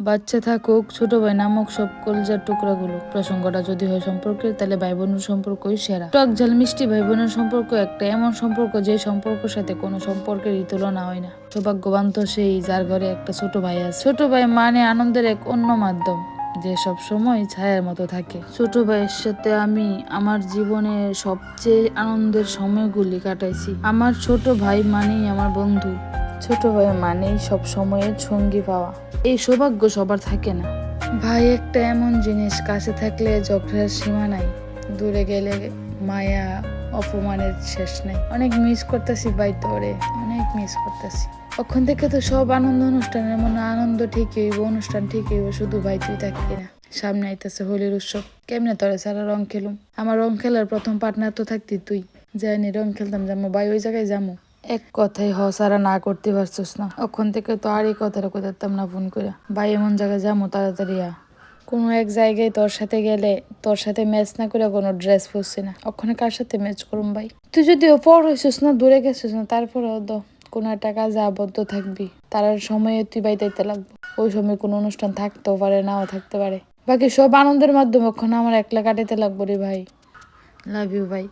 বাচ্চা থাকুক ছোট ভাই নামক সব কলিজার টুকরাগুলো, প্রসঙ্গটা যদি হয় সম্পর্কের, তাহলে ভাই বোনের সম্পর্কই সেরা। টক ঝাল মিষ্টি ভাই বোনের সম্পর্ক একটা এমন সম্পর্ক যে সম্পর্কের সাথে কোনো সম্পর্কেরই তুলনা হয় না। সৌভাগ্যবান তো সেই যার ঘরে একটা ছোট ভাই আছে। ছোট ভাই মানে আনন্দের এক অন্য মাধ্যম, যে সব সময় ছায়ার মতো থাকে। ছোট ভাইয়ের সাথে আমি আমার জীবনের সবচেয়ে আনন্দের সময়গুলি কাটাইছি। আমার ছোট ভাই মানেই আমার বন্ধু, ছোট ভাই মানেই সব সময়ের সঙ্গী পাওয়া। এই সৌভাগ্য সবার থাকে না। ভাই একটা এমন জিনিস, কাছে থাকলে ঝগড়ার সীমা নাই, দূরে গেলে মায়া অপমানের শেষ নাই। অনেক মিস করতেছি ভাই তোরে, অনেক মিস করতেছি। ওখান থেকে তো সব আনন্দ অনুষ্ঠানের মনে আনন্দ ঠিকই হইব, অনুষ্ঠান ঠিকই হইব, শুধু ভাই তুই থাকবি না। সামনে আইতেছে হোলির উৎসব, কেমনে তোরে সারা রং খেলুম? আমার রং খেলার প্রথম পার্টনার তো থাকতি তুই। যাইনি রং খেলতাম, যাবো ভাই ওই জায়গায় যাবো। এক কথাই সারা না করতে পারছিস না। ওখান থেকে তো আর এই কথাটা কইতাম না ফোন করে, ভাই এমন জায়গায় যাবো তাড়াতাড়ি আ। কোনো এক জায়গায় তোর সাথে গেলে তোর সাথে ম্যাচ না করে কোনো ড্রেস পরছি না, ওখানে কার সাথে ম্যাচ করুম ভাই? তুই যদিও পর হইছিস না, দূরে গেছিস না, তারপরেও তো কোনো একটা কাজে আবদ্ধ থাকবি, তার সময়ে তুই বাইতে লাগবে। ওই সময় কোনো অনুষ্ঠান থাকতেও পারে, নাও থাকতে পারে। বাকি সব আনন্দের মাধ্যমে ওখানে আমার একলা কাটাইতে লাগবো রে ভাই। লাভ ইউ ভাই।